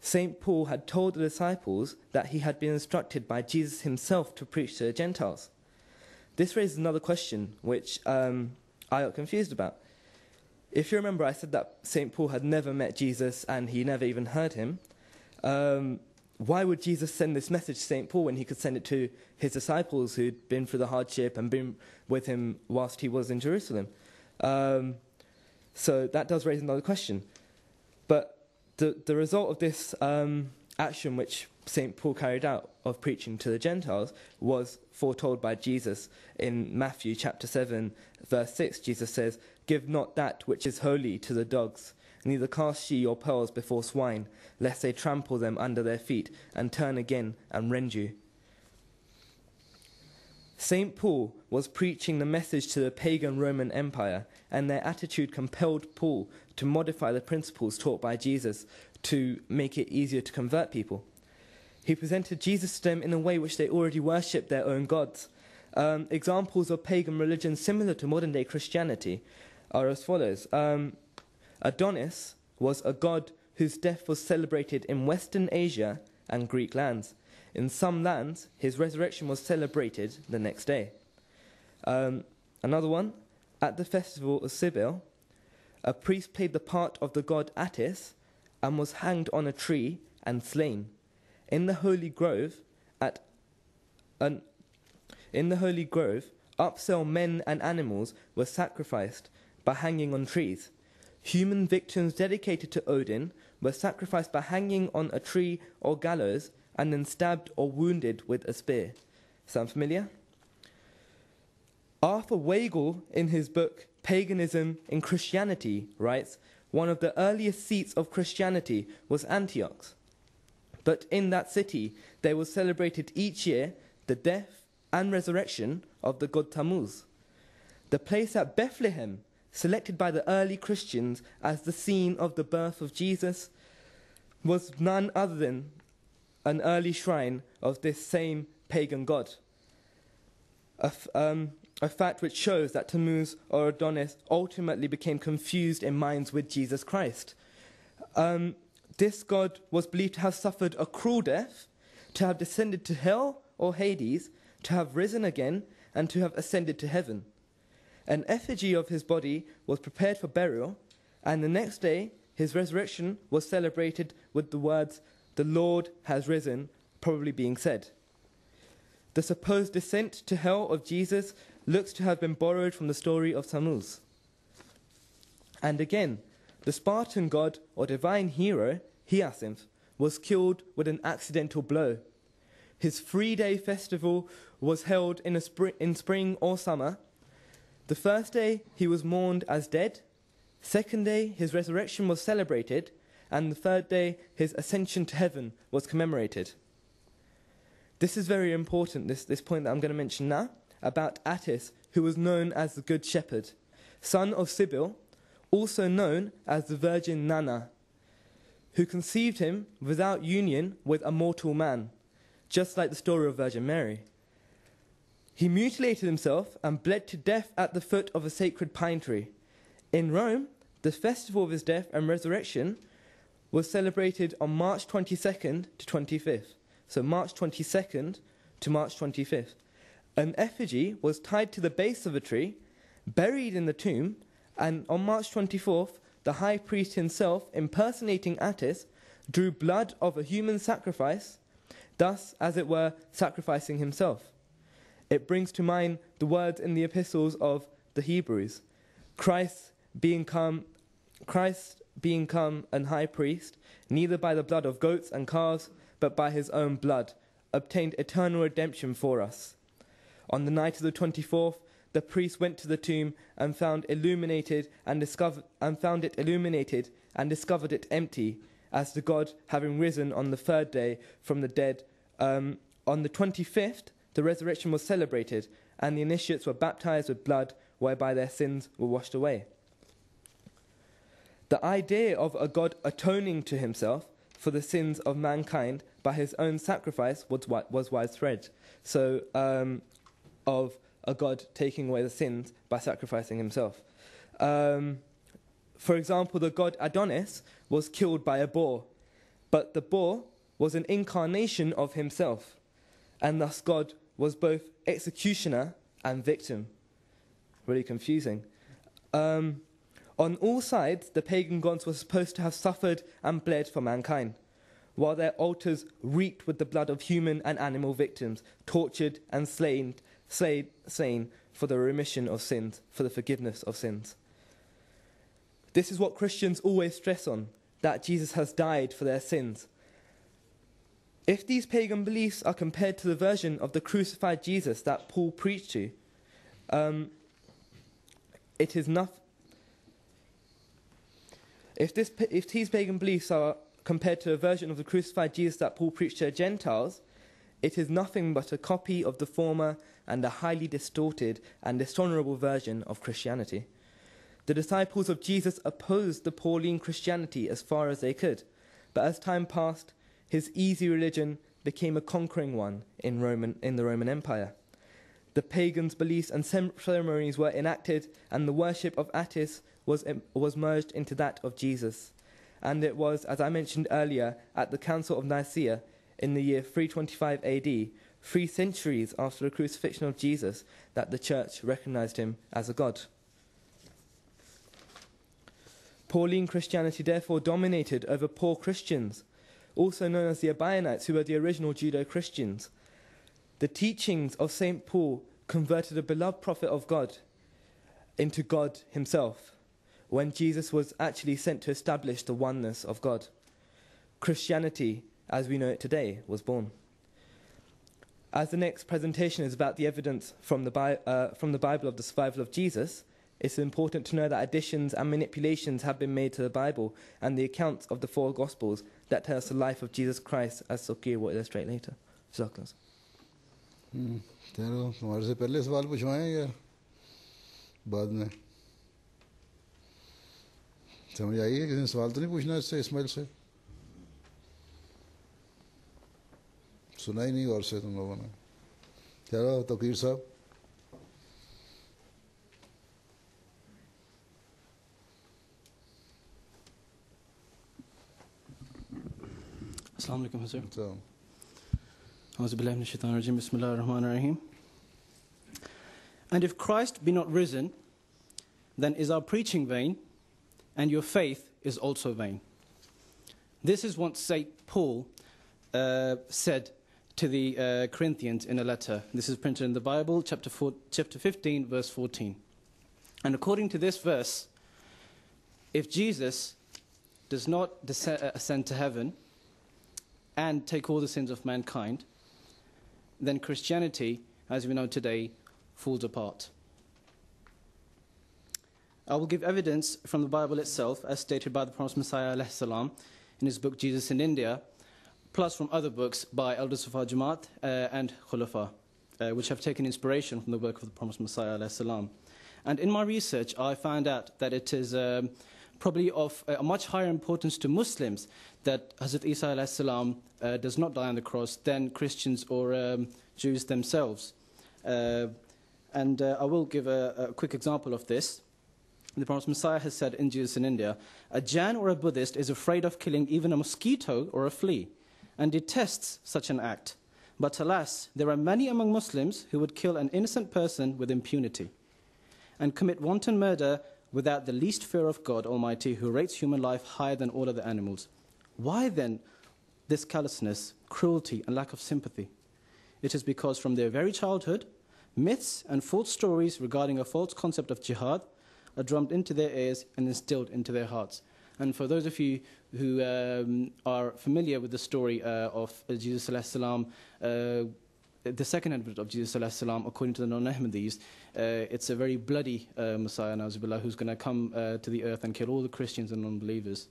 St. Paul had told the disciples that he had been instructed by Jesus himself to preach to the Gentiles. This raises another question, which I got confused about. If you remember, I said that St. Paul had never met Jesus and he never even heard him. Why would Jesus send this message to St. Paul when he could send it to his disciples who'd been through the hardship and been with him whilst he was in Jerusalem? So that does raise another question. But the result of this action which St. Paul carried out of preaching to the Gentiles was foretold by Jesus. In Matthew chapter 7, verse 6, Jesus says, "Give not that which is holy to the dogs, neither cast ye your pearls before swine, lest they trample them under their feet, and turn again and rend you." St. Paul was preaching the message to the pagan Roman Empire, and their attitude compelled Paul to modify the principles taught by Jesus to make it easier to convert people. He presented Jesus to them in a way which they already worshipped their own gods. Examples of pagan religion similar to modern-day Christianity are as follows. Adonis was a god whose death was celebrated in Western Asia and Greek lands. In some lands, his resurrection was celebrated the next day. Another one, at the festival of Cybele, a priest played the part of the god Attis and was hanged on a tree and slain. In the holy grove, upsell men and animals were sacrificed by hanging on trees. Human victims dedicated to Odin were sacrificed by hanging on a tree or gallows and then stabbed or wounded with a spear. Sound familiar? Arthur Weigel, in his book Paganism in Christianity, writes, "One of the earliest seats of Christianity was Antioch. But in that city there was celebrated each year the death and resurrection of the god Tammuz. The place at Bethlehem, selected by the early Christians as the scene of the birth of Jesus, was none other than an early shrine of this same pagan god. A fact which shows that Tammuz or Adonis ultimately became confused in minds with Jesus Christ. This god was believed to have suffered a cruel death, to have descended to hell or Hades, to have risen again, and to have ascended to heaven. An effigy of his body was prepared for burial, and the next day his resurrection was celebrated with the words, 'The Lord has risen,' probably being said. The supposed descent to hell of Jesus looks to have been borrowed from the story of Tammuz. And again, the Spartan god or divine hero, Hyacinth, was killed with an accidental blow. His 3-day festival was held in spring or summer. The first day he was mourned as dead. Second day his resurrection was celebrated. And the third day his ascension to heaven was commemorated. This is very important, this point that I'm going to mention now, about Attis, who was known as the Good Shepherd, son of Cybele, also known as the Virgin Nana, who conceived him without union with a mortal man, just like the story of Virgin Mary. He mutilated himself and bled to death at the foot of a sacred pine tree. In Rome, the festival of his death and resurrection was celebrated on March 22nd to 25th. So March 22nd to March 25th. An effigy was tied to the base of a tree, buried in the tomb, and on March 24th, the high priest himself, impersonating Attis, drew blood of a human sacrifice, thus, as it were, sacrificing himself. It brings to mind the words in the epistles of the Hebrews, Christ being come an high priest, neither by the blood of goats and calves, but by his own blood, obtained eternal redemption for us. On the night of the 24th, the priest went to the tomb and found it illuminated and discovered it empty, as the God having risen on the third day from the dead. On the 25th, the resurrection was celebrated, and the initiates were baptized with blood, whereby their sins were washed away. The idea of a God atoning to himself for the sins of mankind by his own sacrifice was widespread. So, of a God taking away the sins by sacrificing himself. For example, the god Adonis was killed by a boar. But the boar was an incarnation of himself, and thus God was both executioner and victim. Really confusing. On all sides, the pagan gods were supposed to have suffered and bled for mankind, while their altars reeked with the blood of human and animal victims, tortured and slain for the remission of sins, for the forgiveness of sins. This is what Christians always stress on, that Jesus has died for their sins. If these pagan beliefs are compared to the version of the crucified Jesus that Paul preached to, it is not. If these pagan beliefs are compared to a version of the crucified Jesus that Paul preached to Gentiles, it is nothing but a copy of the former and a highly distorted and dishonorable version of Christianity. The disciples of Jesus opposed the Pauline Christianity as far as they could, but as time passed, his easy religion became a conquering one in the Roman Empire. The pagans' beliefs and ceremonies were enacted, and the worship of Attis was merged into that of Jesus. And it was, as I mentioned earlier, at the Council of Nicaea in the year 325 AD, 3 centuries after the crucifixion of Jesus, that the church recognized him as a god. Pauline Christianity therefore dominated over poor Christians, also known as the Ebionites, who were the original Judeo-Christians. The teachings of St. Paul converted a beloved prophet of God into God himself, when Jesus was actually sent to establish the oneness of God. Christianity, as we know it today, was born. As the next presentation is about the evidence from the Bible of the survival of Jesus, it's important to know that additions and manipulations have been made to the Bible and the accounts of the 4 Gospels that tell us the life of Jesus Christ, as Sokir will illustrate later. चलो हमारे से पहले सवाल पूछवाएं या बाद में? समझ आई है? किसी ने सवाल तो नहीं पूछना इससे, इस्माइल से? सुना ही नहीं और से तुम लोगों ने. चलो तौकीर साहब. Assalamu alaikum, sir. Auzubillahi minash shaitanir rajim. Bismillahir rahmanir rahim. And if Christ be not risen, then is our preaching vain, and your faith is also vain. This is what St. Paul said to the Corinthians in a letter. This is printed in the Bible, chapter 15, verse 14. And according to this verse, if Jesus does not ascend to heaven and take all the sins of mankind, then Christianity, as we know today, falls apart. I will give evidence from the Bible itself, as stated by the Prophet Messiah alayhi salam in his book Jesus in India, plus from other books by Elder Sufa Jamaat and Khulafa, which have taken inspiration from the work of the Prophet Messiah alayhi salam. And in my research, I found out that it is probably of a much higher importance to Muslims that Hazrat Isa alayhi salam does not die on the cross than Christians or Jews themselves. And I will give a quick example of this. The Prophet Messiah has said in Jesus in India, a Jain or a Buddhist is afraid of killing even a mosquito or a flea and detests such an act. But alas, there are many among Muslims who would kill an innocent person with impunity and commit wanton murder without the least fear of God Almighty, who rates human life higher than all other animals. Why then this callousness, cruelty, and lack of sympathy? It is because from their very childhood, myths and false stories regarding a false concept of jihad are drummed into their ears and instilled into their hearts. And for those of you who are familiar with the story of Jesus alayhi salam, the second advent of Jesus alayhi salam, according to the non-Ahmadis, it's a very bloody Messiah, Nauzubillah, who's going to come to the earth and kill all the Christians and non-believers.